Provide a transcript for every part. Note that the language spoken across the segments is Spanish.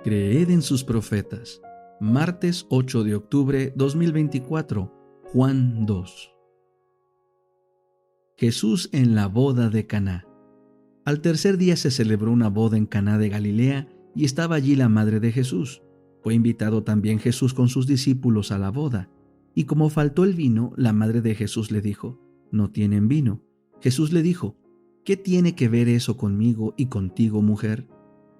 Creed en sus profetas. Martes 8 de octubre 2024. Juan 2. Jesús en la boda de Caná. Al tercer día se celebró una boda en Caná de Galilea y estaba allí la madre de Jesús. Fue invitado también Jesús con sus discípulos a la boda. Y como faltó el vino, la madre de Jesús le dijo: «No tienen vino». Jesús le dijo: «¿Qué tiene que ver eso conmigo y contigo, mujer?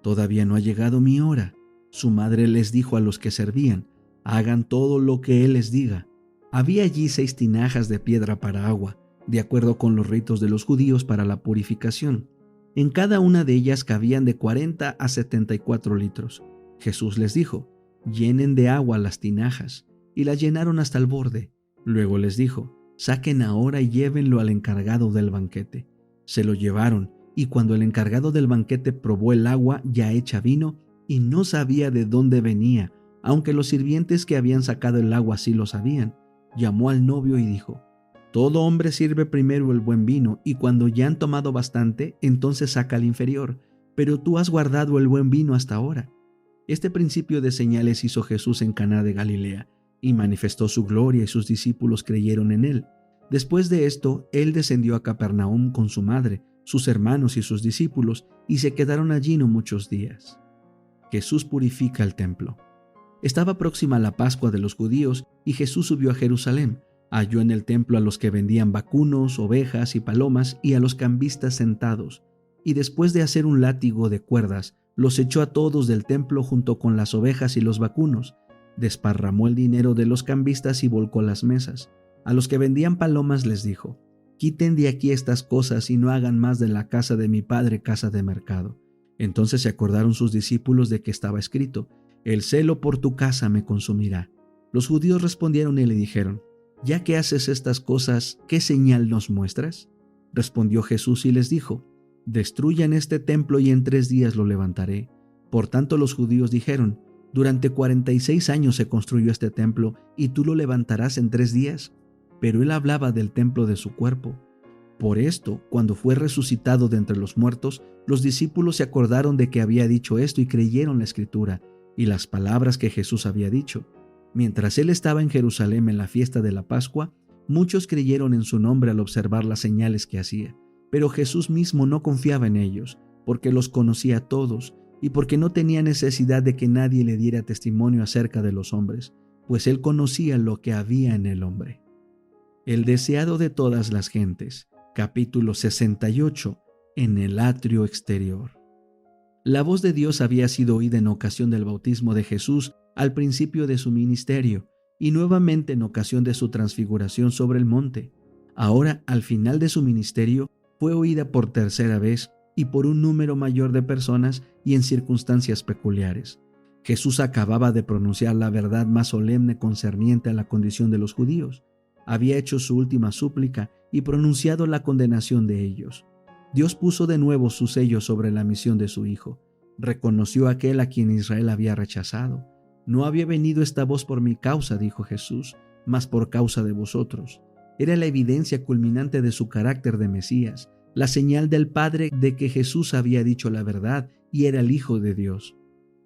Todavía no ha llegado mi hora». Su madre les dijo a los que servían: «Hagan todo lo que él les diga». Había allí 6 tinajas de piedra para agua, de acuerdo con los ritos de los judíos para la purificación. En cada una de ellas cabían de 40 a 74 litros. Jesús les dijo: «Llenen de agua las tinajas», y las llenaron hasta el borde. Luego les dijo: «Saquen ahora y llévenlo al encargado del banquete». Se lo llevaron, y cuando el encargado del banquete probó el agua ya hecha vino, y no sabía de dónde venía, aunque los sirvientes que habían sacado el agua sí lo sabían, llamó al novio y dijo: «Todo hombre sirve primero el buen vino, y cuando ya han tomado bastante, entonces saca el inferior, pero tú has guardado el buen vino hasta ahora». Este principio de señales hizo Jesús en Caná de Galilea, y manifestó su gloria, y sus discípulos creyeron en él. Después de esto, él descendió a Capernaum con su madre, sus hermanos y sus discípulos, y se quedaron allí no muchos días. Jesús purifica el templo. Estaba próxima la Pascua de los judíos, y Jesús subió a Jerusalén. Halló en el templo a los que vendían vacunos, ovejas y palomas, y a los cambistas sentados. Y después de hacer un látigo de cuerdas, los echó a todos del templo junto con las ovejas y los vacunos. Desparramó el dinero de los cambistas y volcó las mesas. A los que vendían palomas les dijo: «Quiten de aquí estas cosas y no hagan más de la casa de mi padre casa de mercado». Entonces se acordaron sus discípulos de que estaba escrito: «El celo por tu casa me consumirá». Los judíos respondieron y le dijeron: «Ya que haces estas cosas, ¿qué señal nos muestras?». Respondió Jesús y les dijo: «Destruyan este templo y en 3 días lo levantaré». Por tanto los judíos dijeron: «Durante 46 años se construyó este templo, ¿y tú lo levantarás en 3 días? Pero él hablaba del templo de su cuerpo. Por esto, cuando fue resucitado de entre los muertos, los discípulos se acordaron de que había dicho esto y creyeron la Escritura y las palabras que Jesús había dicho. Mientras él estaba en Jerusalén en la fiesta de la Pascua, muchos creyeron en su nombre al observar las señales que hacía. Pero Jesús mismo no confiaba en ellos, porque los conocía a todos y porque no tenía necesidad de que nadie le diera testimonio acerca de los hombres, pues él conocía lo que había en el hombre. El deseado de todas las gentes. Capítulo 68. En el atrio exterior. La voz de Dios había sido oída en ocasión del bautismo de Jesús al principio de su ministerio, y nuevamente en ocasión de su transfiguración sobre el monte. Ahora, al final de su ministerio, fue oída por tercera vez y por un número mayor de personas y en circunstancias peculiares. Jesús acababa de pronunciar la verdad más solemne concerniente a la condición de los judíos. Había hecho su última súplica y pronunciado la condenación de ellos. Dios puso de nuevo su sello sobre la misión de su Hijo. Reconoció a aquel a quien Israel había rechazado. «No había venido esta voz por mi causa», dijo Jesús, «mas por causa de vosotros». Era la evidencia culminante de su carácter de Mesías, la señal del Padre de que Jesús había dicho la verdad y era el Hijo de Dios.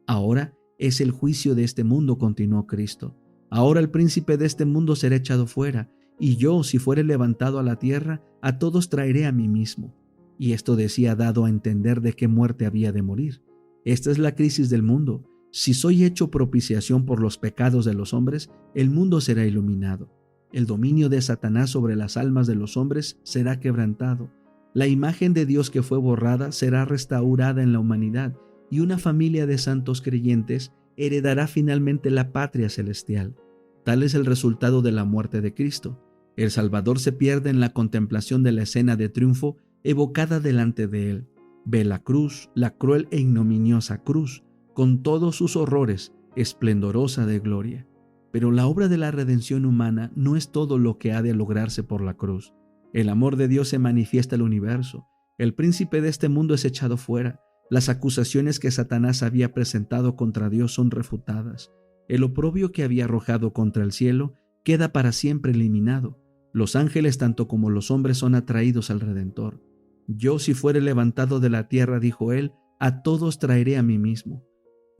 «Ahora es el juicio de este mundo», continuó Cristo. «Ahora el príncipe de este mundo será echado fuera, y yo, si fuere levantado a la tierra, a todos traeré a mí mismo». Y esto decía dado a entender de qué muerte había de morir. Esta es la crisis del mundo. Si soy hecho propiciación por los pecados de los hombres, el mundo será iluminado. El dominio de Satanás sobre las almas de los hombres será quebrantado. La imagen de Dios que fue borrada será restaurada en la humanidad, y una familia de santos creyentes heredará finalmente la patria celestial. Tal es el resultado de la muerte de Cristo. El Salvador se pierde en la contemplación de la escena de triunfo evocada delante de él. Ve la cruz, la cruel e ignominiosa cruz, con todos sus horrores, esplendorosa de gloria. Pero la obra de la redención humana no es todo lo que ha de lograrse por la cruz. El amor de Dios se manifiesta al universo. El príncipe de este mundo es echado fuera. Las acusaciones que Satanás había presentado contra Dios son refutadas. El oprobio que había arrojado contra el cielo queda para siempre eliminado. Los ángeles tanto como los hombres son atraídos al Redentor. «Yo, si fuere levantado de la tierra», dijo él, «a todos traeré a mí mismo».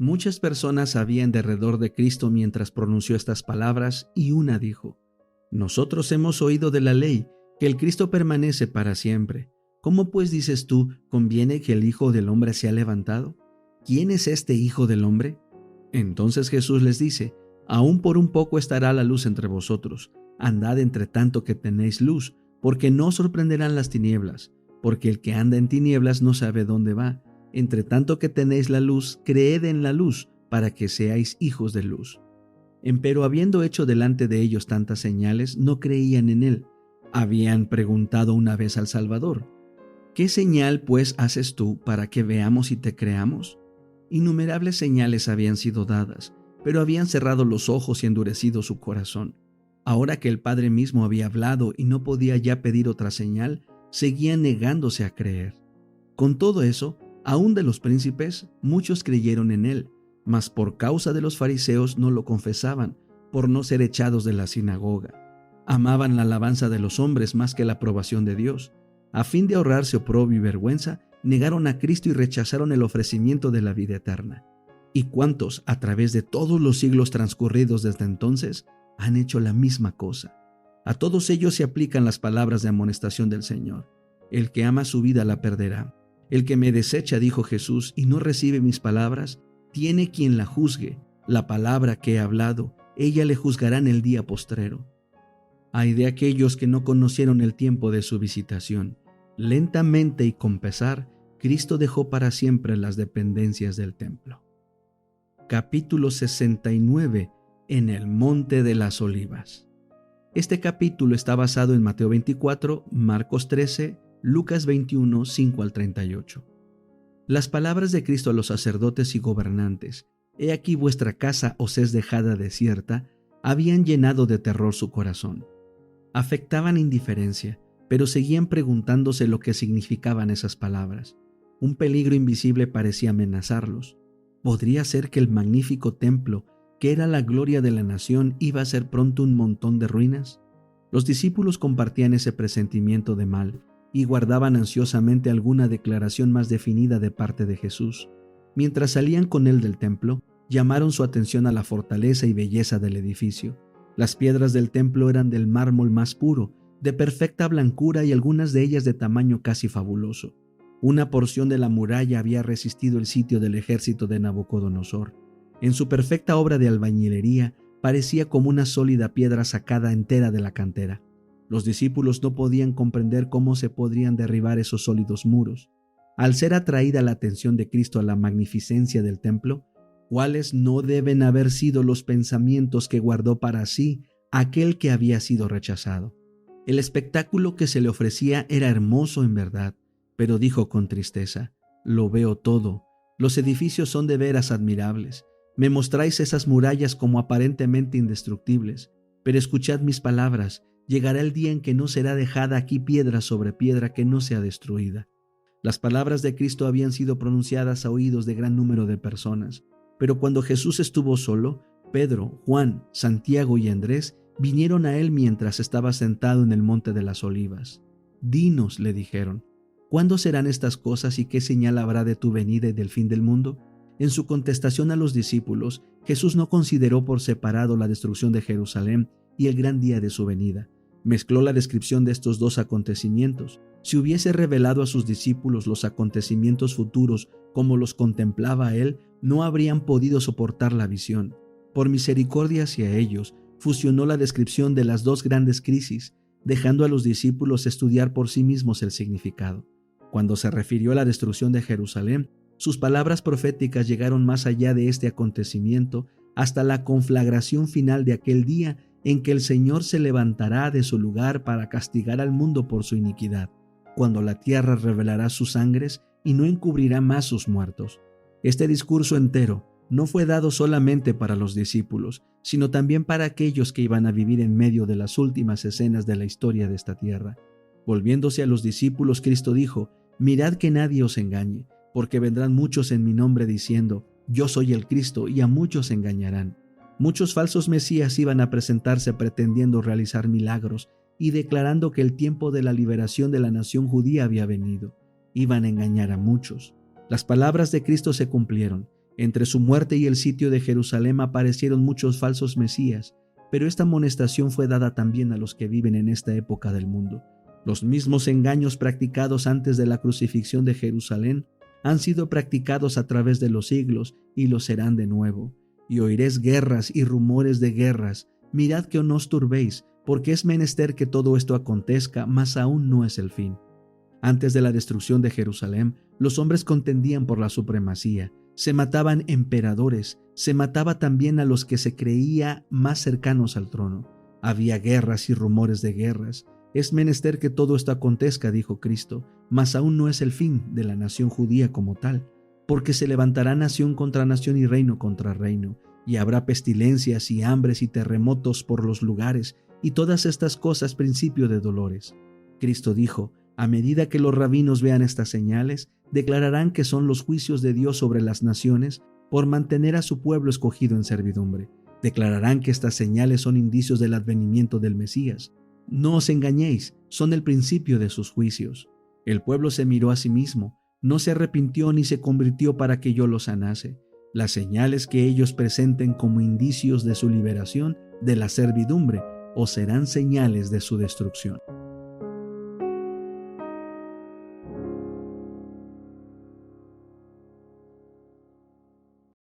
Muchas personas habían derredor de Cristo mientras pronunció estas palabras, y una dijo: Nosotros hemos oído de la ley que el Cristo permanece para siempre. ¿Cómo pues dices tú, conviene que el Hijo del Hombre sea levantado? ¿Quién es este Hijo del Hombre? Entonces Jesús les dice: Aún por un poco estará la luz entre vosotros. Andad entre tanto que tenéis luz, porque no os sorprenderán las tinieblas, porque el que anda en tinieblas no sabe dónde va. Entre tanto que tenéis la luz, creed en la luz, para que seáis hijos de luz. Empero habiendo hecho delante de ellos tantas señales, no creían en él. Habían preguntado una vez al Salvador: ¿Qué señal pues haces tú para que veamos y te creamos? Innumerables señales habían sido dadas, pero habían cerrado los ojos y endurecido su corazón. Ahora que el Padre mismo había hablado y no podía ya pedir otra señal, seguían negándose a creer. Con todo eso, aún de los príncipes, muchos creyeron en él, mas por causa de los fariseos no lo confesaban, por no ser echados de la sinagoga. Amaban la alabanza de los hombres más que la aprobación de Dios. A fin de ahorrarse oprobio y vergüenza, negaron a Cristo y rechazaron el ofrecimiento de la vida eterna. ¿Y cuántos, a través de todos los siglos transcurridos desde entonces, han hecho la misma cosa? A todos ellos se aplican las palabras de amonestación del Señor: El que ama su vida la perderá. El que me desecha, dijo Jesús, y no recibe mis palabras, tiene quien la juzgue. La palabra que he hablado, ella le juzgará en el día postrero. Ay de aquellos que no conocieron el tiempo de su visitación. Lentamente y con pesar, Cristo dejó para siempre las dependencias del templo. Capítulo 69. En el Monte de las Olivas. Este capítulo está basado en Mateo 24, Marcos 13, Lucas 21, 5 al 38. Las palabras de Cristo a los sacerdotes y gobernantes: He aquí vuestra casa os es dejada desierta, habían llenado de terror su corazón. Afectaban indiferencia, pero seguían preguntándose lo que significaban esas palabras. Un peligro invisible parecía amenazarlos. ¿Podría ser que el magnífico templo, que era la gloria de la nación, iba a ser pronto un montón de ruinas? Los discípulos compartían ese presentimiento de mal y guardaban ansiosamente alguna declaración más definida de parte de Jesús. Mientras salían con él del templo, llamaron su atención a la fortaleza y belleza del edificio. Las piedras del templo eran del mármol más puro, de perfecta blancura y algunas de ellas de tamaño casi fabuloso. Una porción de la muralla había resistido el sitio del ejército de Nabucodonosor. En su perfecta obra de albañilería, parecía como una sólida piedra sacada entera de la cantera. Los discípulos no podían comprender cómo se podrían derribar esos sólidos muros. Al ser atraída la atención de Cristo a la magnificencia del templo, ¿cuáles no deben haber sido los pensamientos que guardó para sí aquel que había sido rechazado? El espectáculo que se le ofrecía era hermoso en verdad, pero dijo con tristeza: Lo veo todo, los edificios son de veras admirables. Me mostráis esas murallas como aparentemente indestructibles, pero escuchad mis palabras: llegará el día en que no será dejada aquí piedra sobre piedra que no sea destruida. Las palabras de Cristo habían sido pronunciadas a oídos de gran número de personas, pero cuando Jesús estuvo solo, Pedro, Juan, Santiago y Andrés vinieron a él mientras estaba sentado en el Monte de las Olivas. Dinos, le dijeron, ¿cuándo serán estas cosas y qué señal habrá de tu venida y del fin del mundo? En su contestación a los discípulos, Jesús no consideró por separado la destrucción de Jerusalén y el gran día de su venida. Mezcló la descripción de estos dos acontecimientos. Si hubiese revelado a sus discípulos los acontecimientos futuros como los contemplaba él, no habrían podido soportar la visión. Por misericordia hacia ellos, fusionó la descripción de las dos grandes crisis, dejando a los discípulos estudiar por sí mismos el significado. Cuando se refirió a la destrucción de Jerusalén, sus palabras proféticas llegaron más allá de este acontecimiento hasta la conflagración final de aquel día en que el Señor se levantará de su lugar para castigar al mundo por su iniquidad, cuando la tierra revelará sus sangres y no encubrirá más sus muertos. Este discurso entero no fue dado solamente para los discípulos, sino también para aquellos que iban a vivir en medio de las últimas escenas de la historia de esta tierra. Volviéndose a los discípulos, Cristo dijo: Mirad que nadie os engañe, porque vendrán muchos en mi nombre diciendo: Yo soy el Cristo, y a muchos engañarán. Muchos falsos mesías iban a presentarse pretendiendo realizar milagros y declarando que el tiempo de la liberación de la nación judía había venido. Iban a engañar a muchos. Las palabras de Cristo se cumplieron. Entre su muerte y el sitio de Jerusalén aparecieron muchos falsos mesías, pero esta amonestación fue dada también a los que viven en esta época del mundo. Los mismos engaños practicados antes de la crucifixión de Jerusalén han sido practicados a través de los siglos y lo serán de nuevo. Y oiréis guerras y rumores de guerras. Mirad que no os turbéis, porque es menester que todo esto acontezca, mas aún no es el fin. Antes de la destrucción de Jerusalén, los hombres contendían por la supremacía. Se mataban emperadores, se mataba también a los que se creía más cercanos al trono. Había guerras y rumores de guerras. Es menester que todo esto acontezca, dijo Cristo, mas aún no es el fin de la nación judía como tal, porque se levantará nación contra nación y reino contra reino, y habrá pestilencias y hambres y terremotos por los lugares, y todas estas cosas principio de dolores. Cristo dijo: a medida que los rabinos vean estas señales, declararán que son los juicios de Dios sobre las naciones por mantener a su pueblo escogido en servidumbre. Declararán que estas señales son indicios del advenimiento del Mesías. No os engañéis, son el principio de sus juicios. El pueblo se miró a sí mismo, no se arrepintió ni se convirtió para que yo lo sanase. Las señales que ellos presenten como indicios de su liberación de la servidumbre, o serán señales de su destrucción.